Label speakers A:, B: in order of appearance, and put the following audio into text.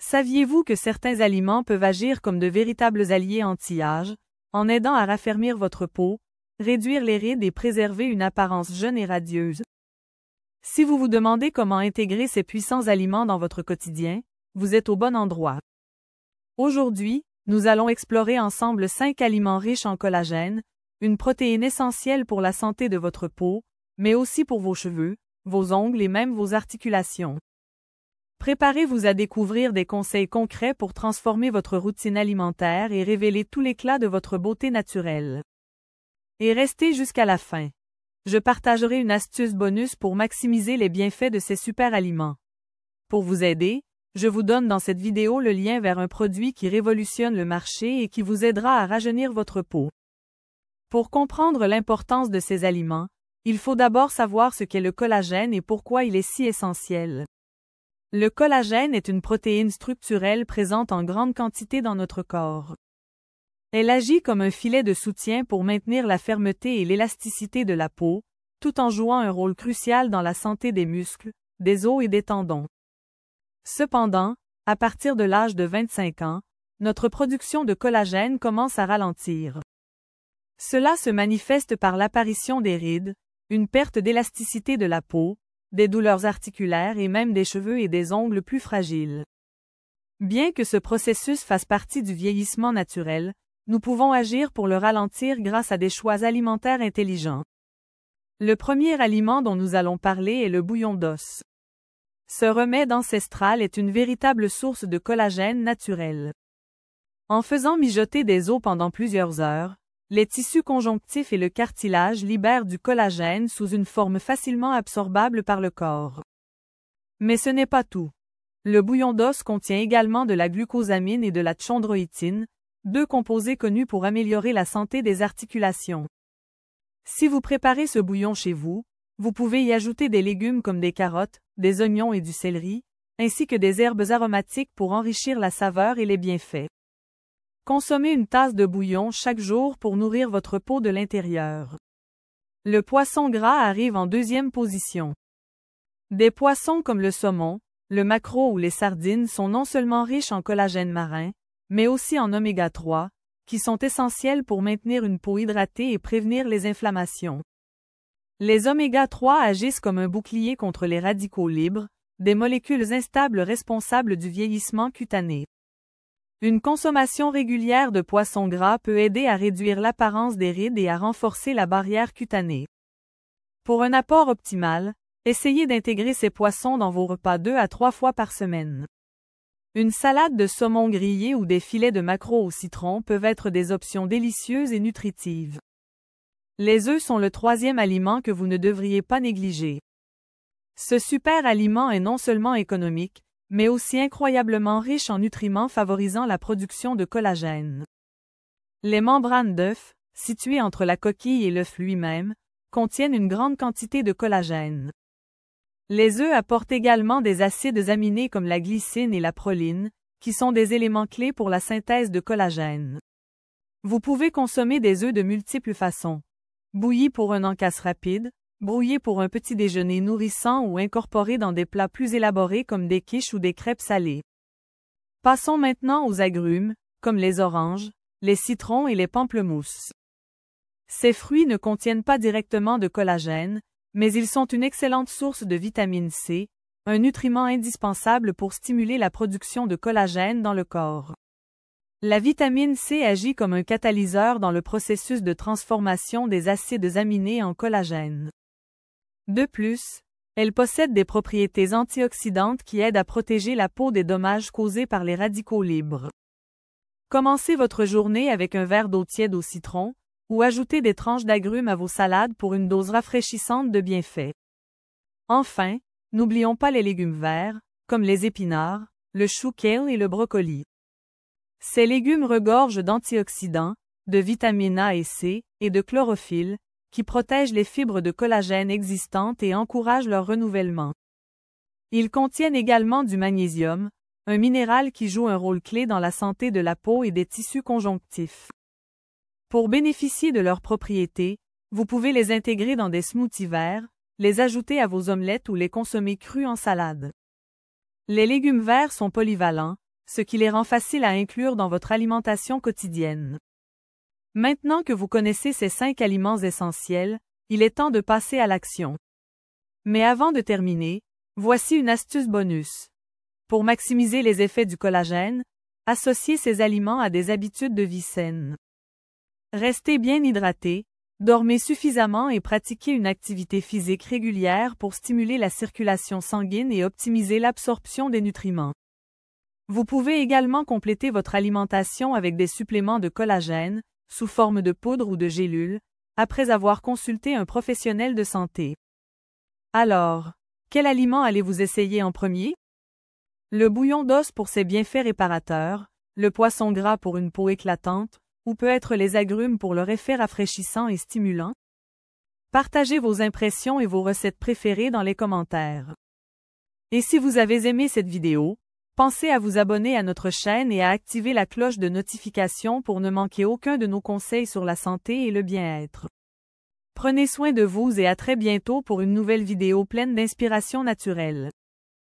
A: Saviez-vous que certains aliments peuvent agir comme de véritables alliés anti-âge, en aidant à raffermir votre peau, réduire les rides et préserver une apparence jeune et radieuse? Si vous vous demandez comment intégrer ces puissants aliments dans votre quotidien, vous êtes au bon endroit. Aujourd'hui, nous allons explorer ensemble 5 aliments riches en collagène, une protéine essentielle pour la santé de votre peau, mais aussi pour vos cheveux, vos ongles et même vos articulations. Préparez-vous à découvrir des conseils concrets pour transformer votre routine alimentaire et révéler tout l'éclat de votre beauté naturelle. Et restez jusqu'à la fin. Je partagerai une astuce bonus pour maximiser les bienfaits de ces super aliments. Pour vous aider, je vous donne dans cette vidéo le lien vers un produit qui révolutionne le marché et qui vous aidera à rajeunir votre peau. Pour comprendre l'importance de ces aliments, il faut d'abord savoir ce qu'est le collagène et pourquoi il est si essentiel. Le collagène est une protéine structurelle présente en grande quantité dans notre corps. Elle agit comme un filet de soutien pour maintenir la fermeté et l'élasticité de la peau, tout en jouant un rôle crucial dans la santé des muscles, des os et des tendons. Cependant, à partir de l'âge de 25 ans, notre production de collagène commence à ralentir. Cela se manifeste par l'apparition des rides, une perte d'élasticité de la peau, des douleurs articulaires et même des cheveux et des ongles plus fragiles. Bien que ce processus fasse partie du vieillissement naturel, nous pouvons agir pour le ralentir grâce à des choix alimentaires intelligents. Le premier aliment dont nous allons parler est le bouillon d'os. Ce remède ancestral est une véritable source de collagène naturel. En faisant mijoter des os pendant plusieurs heures, les tissus conjonctifs et le cartilage libèrent du collagène sous une forme facilement absorbable par le corps. Mais ce n'est pas tout. Le bouillon d'os contient également de la glucosamine et de la chondroïtine, 2 composés connus pour améliorer la santé des articulations. Si vous préparez ce bouillon chez vous, vous pouvez y ajouter des légumes comme des carottes, des oignons et du céleri, ainsi que des herbes aromatiques pour enrichir la saveur et les bienfaits. Consommez une tasse de bouillon chaque jour pour nourrir votre peau de l'intérieur. Le poisson gras arrive en deuxième position. Des poissons comme le saumon, le maquereau ou les sardines sont non seulement riches en collagène marin, mais aussi en oméga 3, qui sont essentiels pour maintenir une peau hydratée et prévenir les inflammations. Les oméga 3 agissent comme un bouclier contre les radicaux libres, des molécules instables responsables du vieillissement cutané. Une consommation régulière de poissons gras peut aider à réduire l'apparence des rides et à renforcer la barrière cutanée. Pour un apport optimal, essayez d'intégrer ces poissons dans vos repas 2 à 3 fois par semaine. Une salade de saumon grillé ou des filets de maquereau au citron peuvent être des options délicieuses et nutritives. Les œufs sont le troisième aliment que vous ne devriez pas négliger. Ce super aliment est non seulement économique, mais aussi incroyablement riche en nutriments favorisant la production de collagène. Les membranes d'œufs, situées entre la coquille et l'œuf lui-même, contiennent une grande quantité de collagène. Les œufs apportent également des acides aminés comme la glycine et la proline, qui sont des éléments clés pour la synthèse de collagène. Vous pouvez consommer des œufs de multiples façons. Bouillis pour un encas rapide, brouillés pour un petit déjeuner nourrissant ou incorporés dans des plats plus élaborés comme des quiches ou des crêpes salées. Passons maintenant aux agrumes, comme les oranges, les citrons et les pamplemousses. Ces fruits ne contiennent pas directement de collagène, mais ils sont une excellente source de vitamine C, un nutriment indispensable pour stimuler la production de collagène dans le corps. La vitamine C agit comme un catalyseur dans le processus de transformation des acides aminés en collagène. De plus, elle possède des propriétés antioxydantes qui aident à protéger la peau des dommages causés par les radicaux libres. Commencez votre journée avec un verre d'eau tiède au citron, ou ajoutez des tranches d'agrumes à vos salades pour une dose rafraîchissante de bienfaits. Enfin, n'oublions pas les légumes verts, comme les épinards, le chou kale et le brocoli. Ces légumes regorgent d'antioxydants, de vitamines A et C, et de chlorophylle, qui protègent les fibres de collagène existantes et encouragent leur renouvellement. Ils contiennent également du magnésium, un minéral qui joue un rôle clé dans la santé de la peau et des tissus conjonctifs. Pour bénéficier de leurs propriétés, vous pouvez les intégrer dans des smoothies verts, les ajouter à vos omelettes ou les consommer crus en salade. Les légumes verts sont polyvalents, ce qui les rend faciles à inclure dans votre alimentation quotidienne. Maintenant que vous connaissez ces 5 aliments essentiels, il est temps de passer à l'action. Mais avant de terminer, voici une astuce bonus. Pour maximiser les effets du collagène, associez ces aliments à des habitudes de vie saines. Restez bien hydraté, dormez suffisamment et pratiquez une activité physique régulière pour stimuler la circulation sanguine et optimiser l'absorption des nutriments. Vous pouvez également compléter votre alimentation avec des suppléments de collagène, sous forme de poudre ou de gélules, après avoir consulté un professionnel de santé. Alors, quel aliment allez-vous essayer en premier? Le bouillon d'os pour ses bienfaits réparateurs, le poisson gras pour une peau éclatante, ou peut-être les agrumes pour leur effet rafraîchissant et stimulant? Partagez vos impressions et vos recettes préférées dans les commentaires. Et si vous avez aimé cette vidéo, pensez à vous abonner à notre chaîne et à activer la cloche de notification pour ne manquer aucun de nos conseils sur la santé et le bien-être. Prenez soin de vous et à très bientôt pour une nouvelle vidéo pleine d'inspiration naturelle.